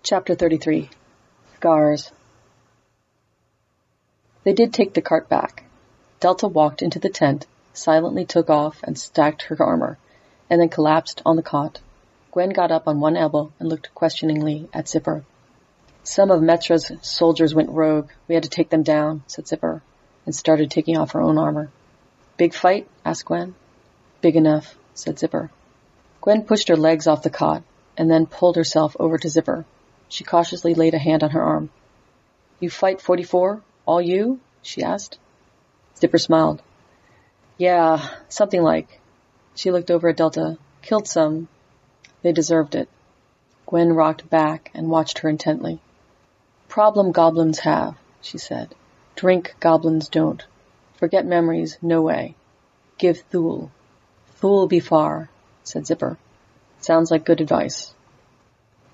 Chapter 33. Scars. They did take the cart back. Delta walked into the tent, silently took off and stacked her armor, and then collapsed on the cot. Gwen got up on one elbow and looked questioningly at Zipper. Some of Metra's soldiers went rogue. We had to take them down, said Zipper, and started taking off her own armor. Big fight? Asked Gwen. Big enough, said Zipper. Gwen pushed her legs off the cot and then pulled herself over to Zipper. She cautiously laid a hand on her arm. You fight 44? All you? She asked. Zipper smiled. Yeah, something like. She looked over at Delta. Killed some. They deserved it. Gwen rocked back and watched her intently. Problem goblins have, she said. Drink goblins don't. Forget memories, no way. Give Thule. Thule be far, said Zipper. Sounds like good advice.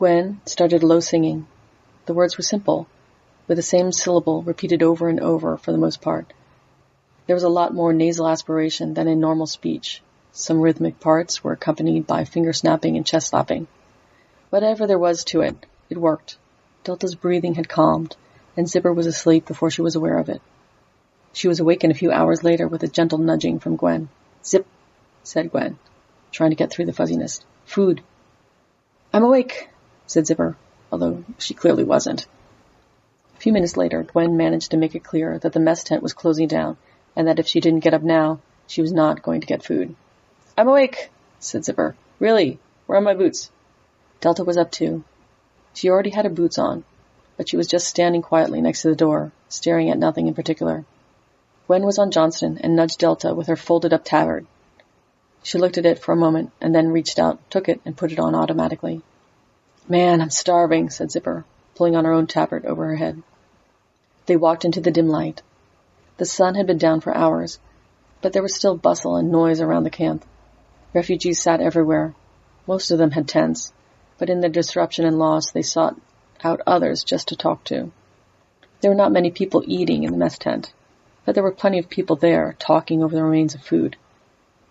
Gwen started low singing. The words were simple, with the same syllable repeated over and over for the most part. There was a lot more nasal aspiration than in normal speech. Some rhythmic parts were accompanied by finger snapping and chest slapping. Whatever there was to it, it worked. Delta's breathing had calmed, and Zipper was asleep before she was aware of it. She was awakened a few hours later with a gentle nudging from Gwen. Zip, said Gwen, trying to get through the fuzziness. Food. I'm awake, said Zipper, although she clearly wasn't. A few minutes later, Gwen managed to make it clear that the mess tent was closing down, and that if she didn't get up now, she was not going to get food. I'm awake, said Zipper. Really? Where are my boots? Delta was up too. She already had her boots on, but she was just standing quietly next to the door, staring at nothing in particular. Gwen was on Johnston and nudged Delta with her folded-up tabard. She looked at it for a moment and then reached out, took it, and put it on automatically. Man, I'm starving, said Zipper, pulling on her own tabard over her head. They walked into the dim light. The sun had been down for hours, but there was still bustle and noise around the camp. Refugees sat everywhere. Most of them had tents, but in their disruption and loss they sought out others just to talk to. There were not many people eating in the mess tent, but there were plenty of people there talking over the remains of food.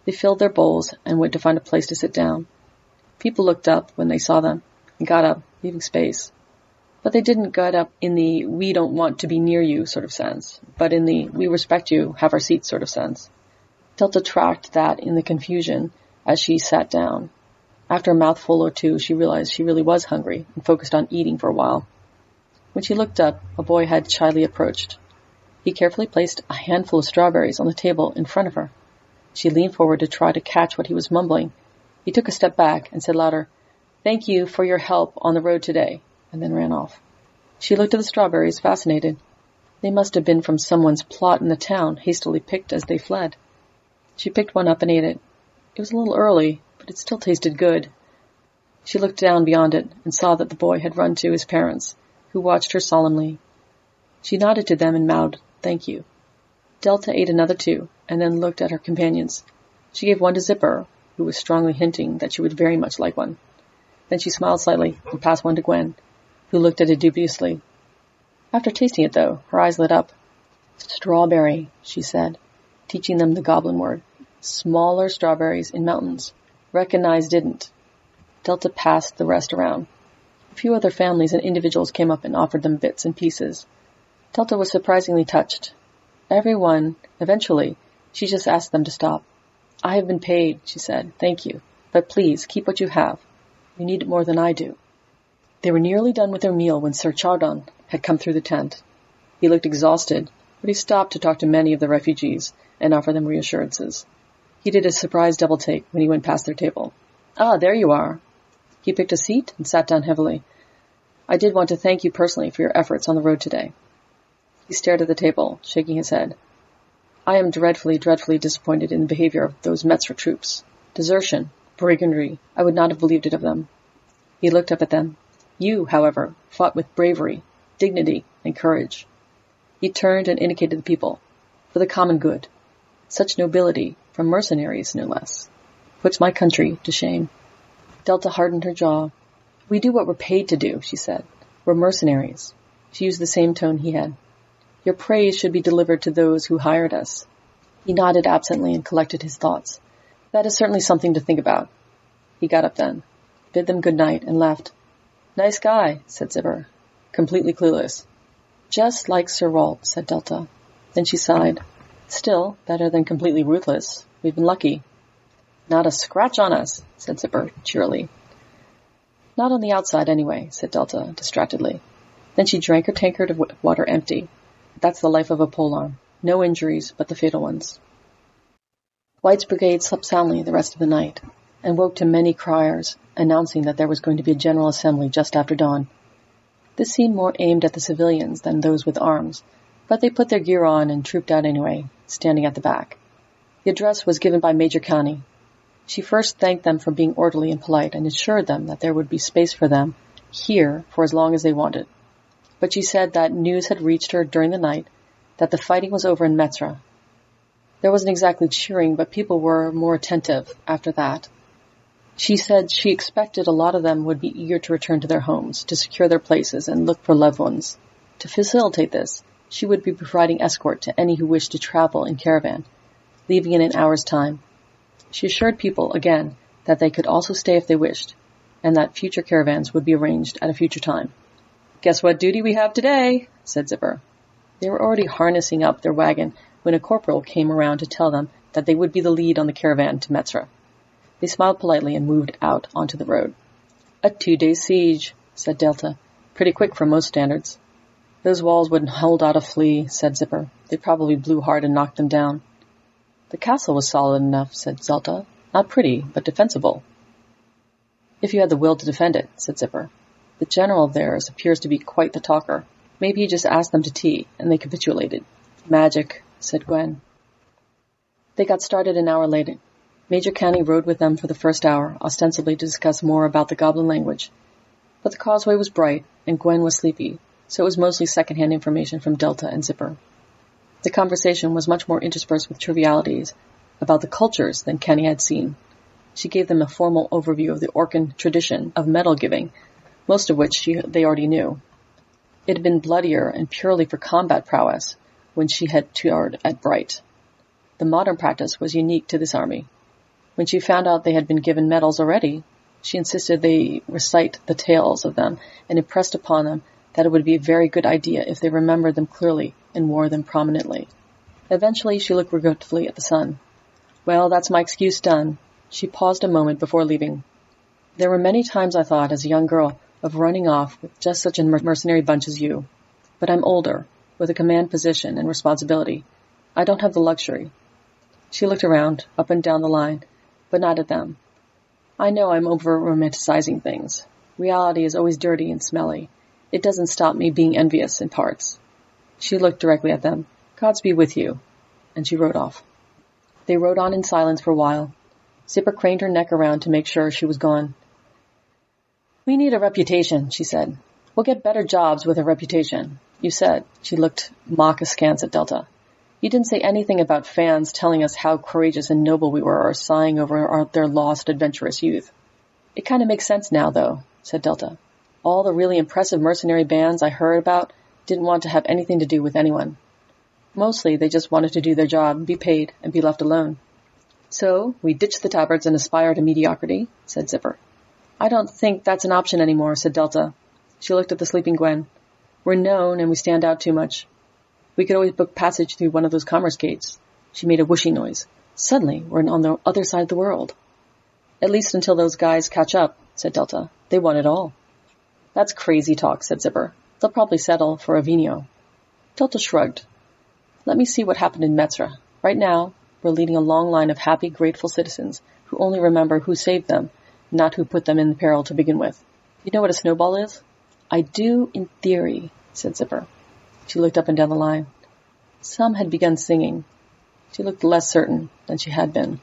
They filled their bowls and went to find a place to sit down. People looked up when they saw them and got up, leaving space. But they didn't get up in the we don't want to be near you sort of sense, but in the we respect you, have our seats sort of sense. Delta tracked that in the confusion as she sat down. After a mouthful or two, she realized she really was hungry and focused on eating for a while. When she looked up, a boy had shyly approached. He carefully placed a handful of strawberries on the table in front of her. She leaned forward to try to catch what he was mumbling. He took a step back and said louder, Thank you for your help on the road today, and then ran off. She looked at the strawberries, fascinated. They must have been from someone's plot in the town, hastily picked as they fled. She picked one up and ate it. It was a little early, but it still tasted good. She looked down beyond it and saw that the boy had run to his parents, who watched her solemnly. She nodded to them and mouthed, Thank you. Delta ate another two, and then looked at her companions. She gave one to Zipper, who was strongly hinting that she would very much like one. Then she smiled slightly and passed one to Gwen, who looked at it dubiously. After tasting it, though, her eyes lit up. Strawberry, she said, teaching them the goblin word. Smaller strawberries in mountains. Recognize didn't. Delta passed the rest around. A few other families and individuals came up and offered them bits and pieces. Delta was surprisingly touched. Everyone, eventually, she just asked them to stop. I have been paid, she said. Thank you. But please, keep what you have. You need it more than I do. They were nearly done with their meal when Sir Chardon had come through the tent. He looked exhausted, but he stopped to talk to many of the refugees and offer them reassurances. He did a surprise double-take when he went past their table. Ah, there you are. He picked a seat and sat down heavily. I did want to thank you personally for your efforts on the road today. He stared at the table, shaking his head. I am dreadfully, dreadfully disappointed in the behavior of those Metzra troops. Desertion, brigandry, I would not have believed it of them. He looked up at them. You, however, fought with bravery, dignity, and courage. He turned and indicated the people. For the common good. Such nobility, from mercenaries, no less, puts my country to shame. Delta hardened her jaw. We do what we're paid to do, she said. We're mercenaries. She used the same tone he had. Your praise should be delivered to those who hired us. He nodded absently and collected his thoughts. That is certainly something to think about. He got up then, bid them good night, and left. Nice guy, said Zipper, completely clueless. Just like Sir Walt, said Delta. Then she sighed. Still, better than completely ruthless. We've been lucky. Not a scratch on us, said Zipper, cheerily. Not on the outside, anyway, said Delta, distractedly. Then she drank her tankard of water empty. That's the life of a polearm. No injuries, but the fatal ones. Wight's brigade slept soundly the rest of the night, and woke to many criers, announcing that there was going to be a general assembly just after dawn. This seemed more aimed at the civilians than those with arms, but they put their gear on and trooped out anyway, standing at the back. The address was given by Major County. She first thanked them for being orderly and polite and assured them that there would be space for them here for as long as they wanted. But she said that news had reached her during the night that the fighting was over in Metzra. There wasn't exactly cheering, but people were more attentive after that. She said she expected a lot of them would be eager to return to their homes, to secure their places and look for loved ones. To facilitate this, she would be providing escort to any who wished to travel in caravan, leaving in an hour's time. She assured people, again, that they could also stay if they wished, and that future caravans would be arranged at a future time. "Guess what duty we have today?" said Zipper. They were already harnessing up their wagon when a corporal came around to tell them that they would be the lead on the caravan to Metzra. They smiled politely and moved out onto the road. "A 2-day siege," said Delta. "Pretty quick for most standards." "Those walls wouldn't hold out a flea," said Zipper. "They probably blew hard and knocked them down." "The castle was solid enough," said Zelta. "Not pretty, but defensible." "If you had the will to defend it," said Zipper. "The general of theirs appears to be quite the talker. Maybe he just asked them to tea, and they capitulated." "Magic," said Gwen. They got started an hour later. Major County rode with them for the first hour, ostensibly to discuss more about the goblin language. But the causeway was bright, and Gwen was sleepy, so it was mostly second-hand information from Delta and Zipper. The conversation was much more interspersed with trivialities about the cultures than Kenny had seen. She gave them a formal overview of the Orcan tradition of medal giving, most of which they already knew. It had been bloodier and purely for combat prowess when she had toured at Bright. The modern practice was unique to this army. When she found out they had been given medals already, she insisted they recite the tales of them and impressed upon them that it would be a very good idea if they remembered them clearly and wore them prominently. Eventually, she looked regretfully at the sun. "Well, that's my excuse done." She paused a moment before leaving. "There were many times I thought, as a young girl, of running off with just such a mercenary bunch as you. But I'm older, with a command position and responsibility. I don't have the luxury." She looked around, up and down the line, but not at them. "I know I'm over-romanticizing things. Reality is always dirty and smelly. It doesn't stop me being envious in parts." She looked directly at them. "Gods be with you." And she rode off. They rode on in silence for a while. Zipper craned her neck around to make sure she was gone. "We need a reputation," she said. "We'll get better jobs with a reputation. You said," she looked mock askance at Delta. "You didn't say anything about fans telling us how courageous and noble we were or sighing over their lost adventurous youth." "It kind of makes sense now, though," said Delta. "All the really impressive mercenary bands I heard about didn't want to have anything to do with anyone. Mostly they just wanted to do their job, be paid, and be left alone." "So we ditch the tabards and aspire to mediocrity," said Zipper. "I don't think that's an option anymore," said Delta. She looked at the sleeping Gwen. "We're known and we stand out too much. We could always book passage through one of those commerce gates." She made a whooshing noise. "Suddenly we're on the other side of the world." "At least until those guys catch up," said Delta. "They want it all." "That's crazy talk," said Zipper. "They'll probably settle for a vino." Delta shrugged. "Let me see what happened in Metzra. Right now, we're leading a long line of happy, grateful citizens who only remember who saved them, not who put them in peril to begin with. You know what a snowball is?" "I do in theory," said Zipper. She looked up and down the line. Some had begun singing. She looked less certain than she had been.